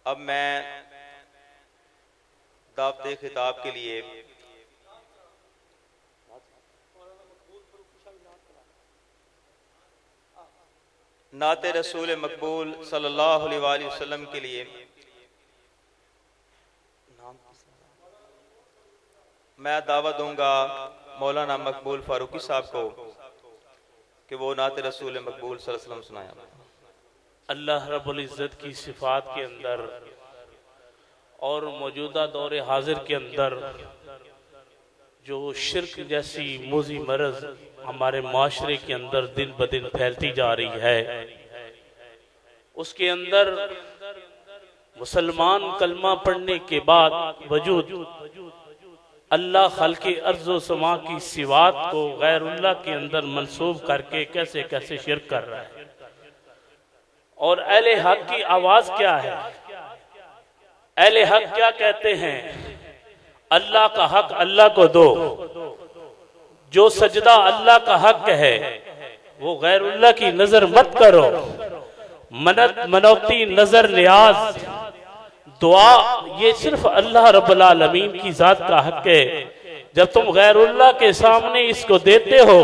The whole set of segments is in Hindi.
अब मैं दावते खिताब के लिए नाते रसूल मकबूल सल्लल्लाहु अलैहि वसल्लम के लिए मैं दावत दूंगा मौलाना मकबूल फारूकी साहब को कि वो नाते रसूल मकबूल सल्लल्लाहु अलैहि वसल्लम सुनाया। अल्लाह रब्बुल इज़्ज़त की सिफात के अंदर और मौजूदा दौरे हाजिर के अंदर जो शिर्क जैसी मोजी मरज हमारे माशरे के अंदर दिन ब दिन फैलती जा रही है, उसके अंदर मुसलमान कलमा पढ़ने के बाद वजूद अल्लाह खल्क़े अर्ज़ो समा की सिवात को गैरुल्लाह के अंदर मंसूब करके कैसे कैसे शिर्क कर रहा है। और अहले हक की आवाज क्या है? अहले हक क्या कहते हैं? अल्लाह का हक अल्लाह को दो। जो सजदा अल्लाह का हक है वो गैरुल्लाह की नजर मत करो। मन्नत मनौती नजर नियाज दुआ ये सिर्फ अल्लाह रब्बुल आलमीन की जात का हक है। जब तुम गैरुल्लाह के सामने इसको देते हो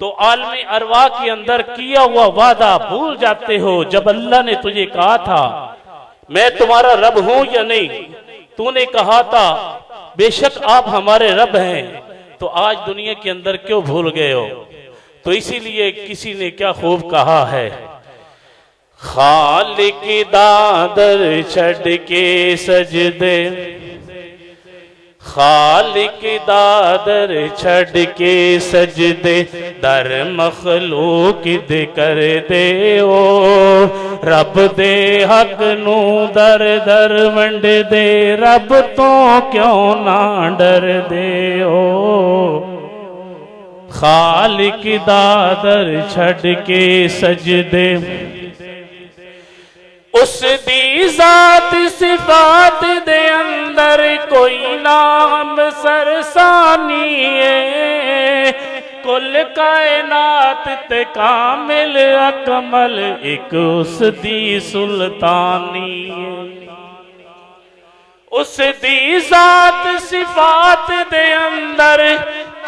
तो आलमी अरवा के अंदर किया हुआ वादा भूल जाते हो। जब अल्लाह ने तुझे कहा था मैं तुम्हारा रब हूं या नहीं, तूने कहा था बेशक आप हमारे रब हैं, तो आज दुनिया के अंदर क्यों भूल गए हो? तो इसीलिए किसी ने क्या खूब कहा है, खालिक दादर छड़ के सजदे, खालिक दादर छड़ के सजदे दर मखलूक दे कर दे ओ रब दे हक नू दर दर वंड दे, रब तो क्यों ना डर दे ओ। खालिक दादर छड़ के सजदे उस दी जात सिफात दे अंदर कोई नाम सरसानी है। कुल कायनात ते कामिल अकमल एक उस दी सुल्तानी है। उस दी जात सिफात दे अंदर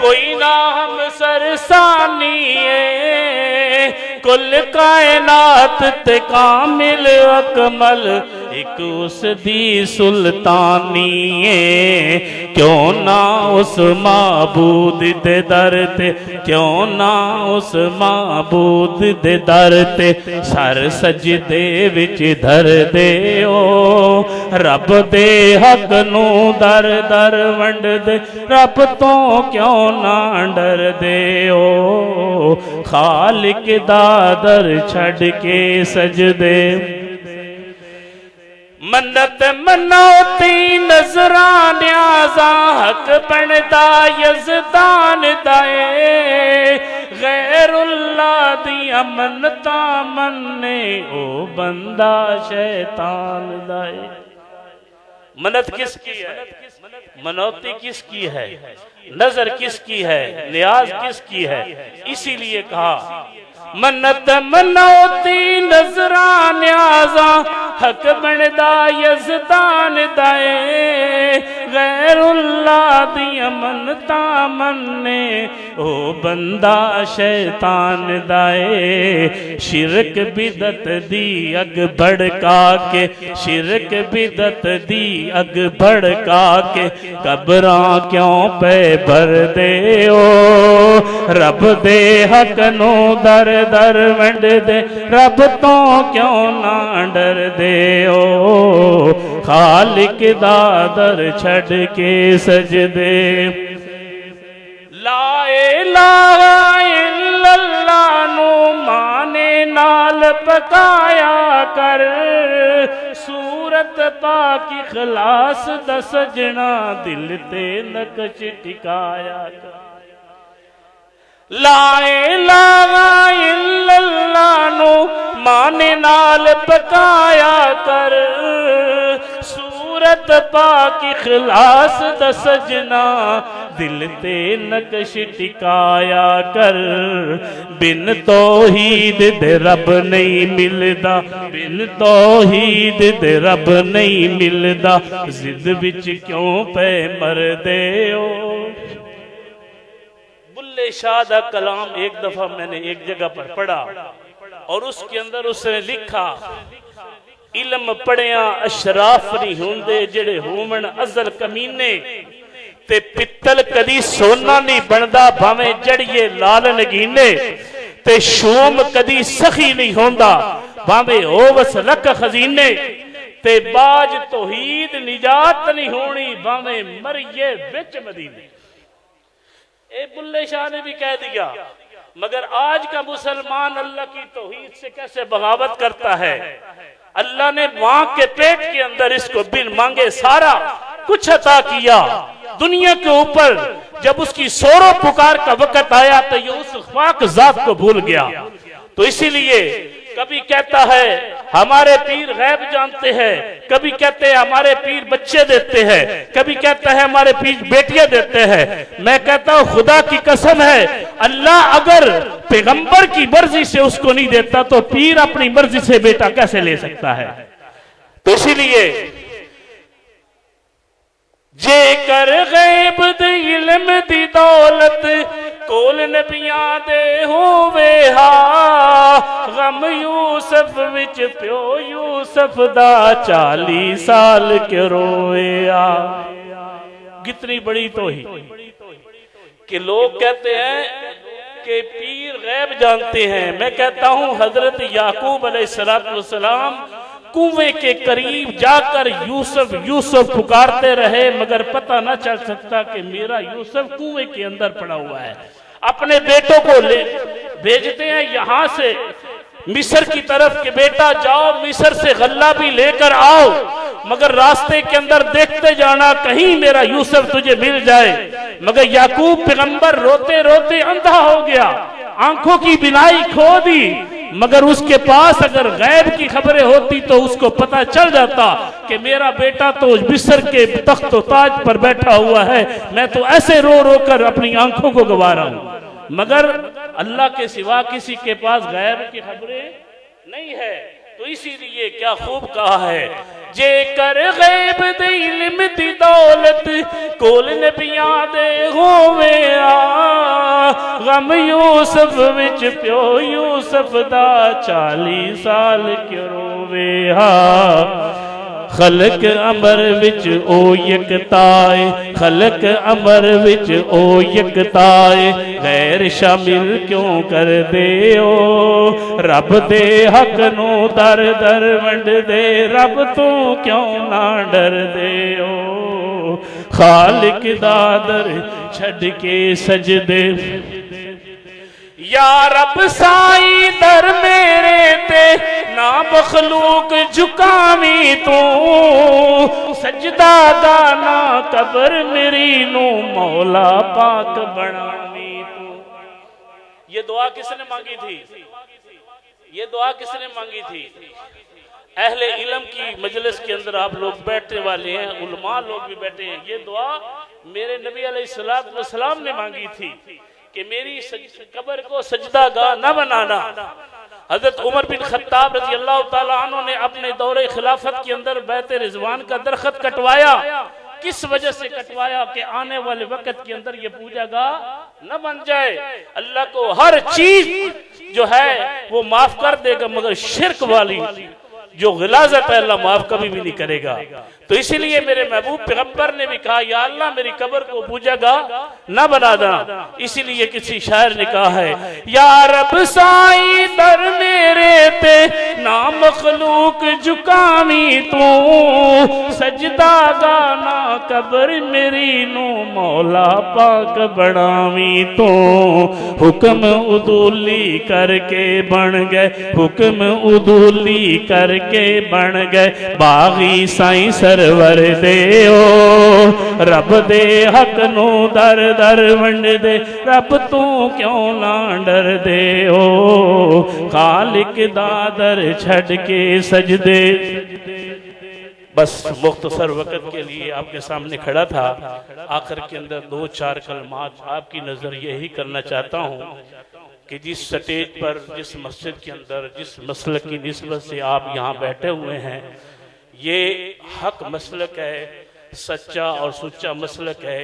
कोई नाम सरसानी है। कुल कायनात ते कामिल अकमल एक उस दी सुल्तानी है। क्यों ना उस माबूद दे दर ते, क्यों ना उस माबूद दे दर ते सर सजदे विच धर दे ओ रब दे हक नू दर दर वंड दे, रब तो क्यों ना डर दे ओ। खालिक दादर छड़ के सजदे मन्नत मनौती नजरान्याज़ा हक बनदा यज़दान दाए। गैरुल्लाह दियां मन्नतां मन्ने ओ बंदा शैतान दाए। मन्नत किसकी है? मनौती किसकी है? नजर किसकी है? नियाज किसकी है? इसीलिए कहा मन्नत मनौती नजरा न्याजा हक बनदा यज़दान दाए। गैरुल्लाह दिया मन्नता मन्ने ओ बंदा शैतान दाए। शिरक बिदत दी अग भड़का के, शिरक बिदत दी अग भड़का के कब्रां क्यों पे भर दे ओ रब दे हक नो दर दर वंड दे, रब तो क्यों ना डर दे ओ। खालिक दादर छड़ के सजदे ला इलाहा इल्लल्लाह नू माने नाल पकाया कर। सूरत पाक इखलास दा सजना दिल ते नक्श टिकाया कर। ला इलाहा इल्लल्लाह नो माने नाल पकाया कर। सूरत दौलत पाक इखलास दा सजना दिल ते नक्श टिकाया कर। बिन तौहीद दे रब नहीं मिलदा, बिन तौहीद दे रब नहीं मिलदा, जिद विच क्यों पे मरदे हो। बुल्ले शाह दा कलाम एक दफा मैंने एक जगह पर पढ़ा और उसके अंदर उसने लिखा, इल्म पढ़िया अशराफ नहीं होंदे जेड़े होवन अजल कमीने, ते पित्तल कदी सोना नहीं बनदा भावें जड़िए लाल नगीने, ते शूम कदी सखी नहीं होंदा भावें होवस लख खजीने, ते बाज तौहीद निजात नहीं होनी भावें मरिए विच मदीने। ए बुल्ले शाह ने भी कह दिया, मगर आज का मुसलमान अल्लाह की तौहीद से कैसे बगावत करता है। अल्लाह ने मां के पेट के अंदर इसको बिन मांगे सारा कुछ अता किया। दुनिया के ऊपर जब उसकी सोरो पुकार का वक्त आया तो ये उस खाक जात को भूल गया। तो इसीलिए कभी कहता है हमारे पीर गैब जानते हैं, कभी कहते हैं हमारे पीर बच्चे देते हैं, कभी कहता है हमारे पीर बेटियां देते हैं। मैं कहता हूं खुदा की कसम है, अल्लाह अगर पैगंबर की मर्जी से उसको नहीं देता तो पीर अपनी मर्जी से बेटा कैसे ले सकता है। तो इसीलिए जेकर गैब दे इल्म दी दौलत कोल नबियां दे होवे हा, गम यूसुफ विच प्यो यूसुफ दा 40 साल क्यों रोया। कितनी बड़ी तौहीद कि लोग कहते हैं कि पीर गैब जानते हैं। मैं कहता हूं हजरत याकूब अलैहिस्सलाम कुएं के करीब जाकर यूसुफ यूसुफ पुकारते रहे, मगर पता ना चल सकता कि मेरा यूसुफ कुएं के अंदर पड़ा हुआ है। अपने बेटों को ले भेजते हैं यहां से मिस्र की तरफ कि बेटा जाओ मिस्र से गल्ला भी लेकर आओ, मगर रास्ते के अंदर देखते जाना कहीं मेरा यूसुफ तुझे मिल जाए। मगर याकूब पैगंबर रोते रोते अंधा हो गया, आंखों की बिनाई खो दी, मगर उसके पास अगर गैब की खबरें होती तो उसको पता चल जाता कि मेरा बेटा तो मिस्र के तख्त ताज पर बैठा हुआ है, मैं तो ऐसे रो रो कर अपनी आंखों को गवा रहा हूं। मगर अल्लाह के सिवा किसी के पास गैब की खबरें नहीं है। तो इसीलिए क्या खूब कहा है, जेकर गैब दे इल्म दी दौलत कोल नबियां दे होवे आ, गम यूसुफ विच प्यो यूसुफ दा 40 साल क्यों रोवे हा। खलक अमर विच ओ यकताए, खलक अमर विच ओ यकताए, गैर शामिल क्यों कर दे ओ। रब दे हक नू दर दर वंड दे, रब तू क्यों ना डर दे ओ। खालिक दा दर छड़ के सजदे, या रब साई दर मेरे ते ना मखलूक झुकावी तू। सजदा गाना कबर मेरी नू मौला पाक बनावी तू। ये दुआ किसने मांगी थी? ये दुआ किसने मांगी थी? अहले इल्म की मजलिस के अंदर आप लोग बैठने वाले हैं, उलमा लोग भी बैठे हैं। ये दुआ मेरे नबी अलैहिस्सलातु वस्सलाम ने मांगी थी कि मेरी कब्र को सजदा गाह न बनाना। हजरत उमर बिन खत्ताब रजी अल्लाह ताला अन्हु ने अपने दौरे खिलाफत के अंदर बैत रिजवान का दरख्त कटवाया। किस वजह से कटवाया कि आने वाले वक्त के अंदर ये पूजा गाह न बन जाए। अल्लाह को हर चीज जो है वो माफ कर देगा, मगर शिर्क वाली जो गिलाजत है अल्लाह माफ कभी भी नहीं करेगा। तो इसीलिए मेरे महबूब पैगंबर ने भी कहा, या अल्लाह मेरी कब्र को पूजा गाह न बना देना। इसीलिए किसी शायर ने कहा है, या रब साई दर मेरे ते ना मखलूक झुकावी तू। सजदा गाना कब्र मेरी नू मौला पाक बनावी तू। हुक्म उदूली करके बन गए, हुक्म उदूली करके बन गए, बागी साईं सरवर दे ओ। रब दे हक नू दर दर वंड दे, रब तू क्यों ना डर दे ओ। खालिक दा दर छड़ के सजदे, बस मुख्तसर वक़्त के लिए आपके सामने खड़ा था। आखिर के अंदर 2-4 कलमात आपकी नज़र यही करना चाहता हूँ कि जिस स्टेज पर, जिस मस्जिद के अंदर, जिस मसलक की निस्बत से आप यहाँ बैठे हुए हैं, ये हक मसलक है, सच्चा और सुच्चा मसलक है।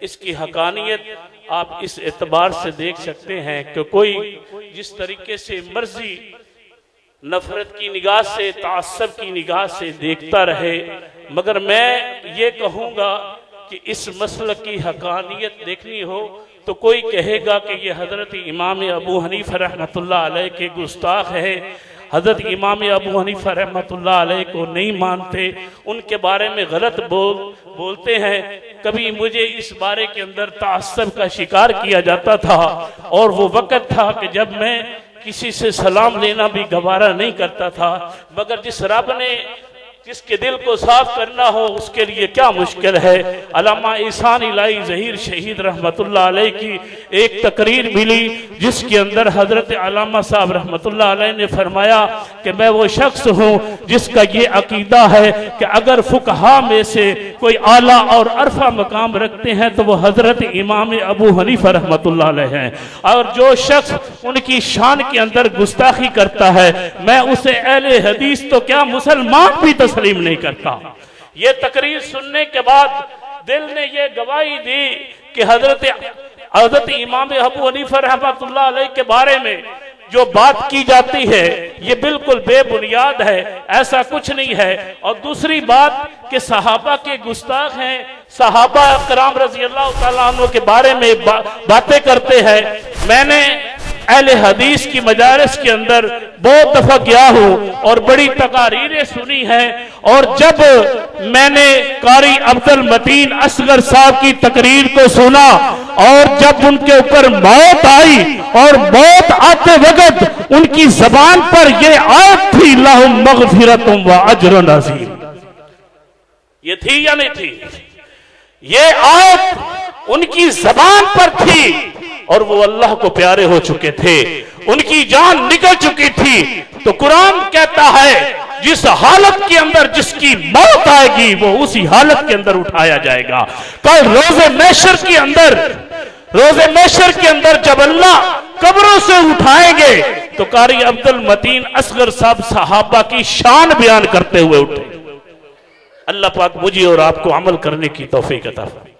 इसकी हकानियत आप इस एतबार से देख सकते हैं कि कोई जिस तरीके से मर्जी नफरत की निगाह से, तासब की निगाह से देखता रहे, मगर मैं ये कहूँगा कि इस मसलक की हकानियत देखनी हो तो कोई कहेगा कि ये हज़रत इमाम अबू हनीफा रहमतुल्लाह अलैह के गुस्ताख है, हज़रत इमाम अबू हनीफा रहमतुल्लाह अलैह को नहीं मानते, उनके बारे में गलत बोलते हैं। कभी मुझे इस बारे के अंदर तासब का शिकार किया जाता था और वो वक़्त था कि जब मैं किसी से सलाम लेना भी गवारा नहीं करता था, मगर जिस रब ने जिसके दिल को साफ करना हो उसके लिए क्या मुश्किल है। अल्लामा ihsan इलाही ज़हीर शहीद रहमतुल्लाह अलैह की एक तकरीर मिली जिसके अंदर हजरत अल्लामा साहब रहमतुल्लाह अलैह ने फरमाया कि मैं वो शख्स हूँ जिसका ये अकीदा है कि अगर फुकहा में से कोई आला और अरफा मकाम रखते हैं तो वो हजरत इमाम अबू हनीफा रहमतुल्लाह अलैह हैं, और जो शख्स उनकी शान के अंदर गुस्ताखी करता है मैं उसे अहले हदीस तो क्या मुसलमान भी तस्लीम नहीं करता। ये तकरीर सुनने के बाद दिल ने ये गवाही दी कि हजरत इमाम अबू हनीफा रहमतुल्लाह अलैह के बारे में जो बात की जाती है ये बिल्कुल बेबुनियाद है, ऐसा कुछ नहीं है। और दूसरी बात कि सहाबा के गुस्ताख हैं, सहाबा कराम रज़ी अल्लाह तआला अन्हु के बारे में बातें करते हैं। मैंने अहले हदीस की मजारिस के अंदर बहुत दफा गया हूँ और बड़ी तकारीरें सुनी हैं, और जब मैंने कारी अब्दुल मतीन असगर साहब की तकरीर को सुना और जब उनके ऊपर मौत आई और मौत आते वक्त उनकी जबान पर यह आयत थी लहुम मगफिरतुम व अज्रुन अज़ीम, ये थी या नहीं थी? ये आयत उनकी जबान पर थी और वो अल्लाह को प्यारे हो चुके थे, उनकी जान निकल चुकी थी। तो कुरान कहता है जिस हालत के अंदर जिसकी मौत आएगी वो उसी हालत के अंदर उठाया जाएगा। कल रोज़े महशर के अंदर जब अल्लाह कब्रों से उठाएंगे तो कारी अब्दुल मतीन असगर साहब सहाबा की शान बयान करते हुए उठे। अल्लाह पाक मुझे और आपको अमल करने की तौफीक अता फरमाए।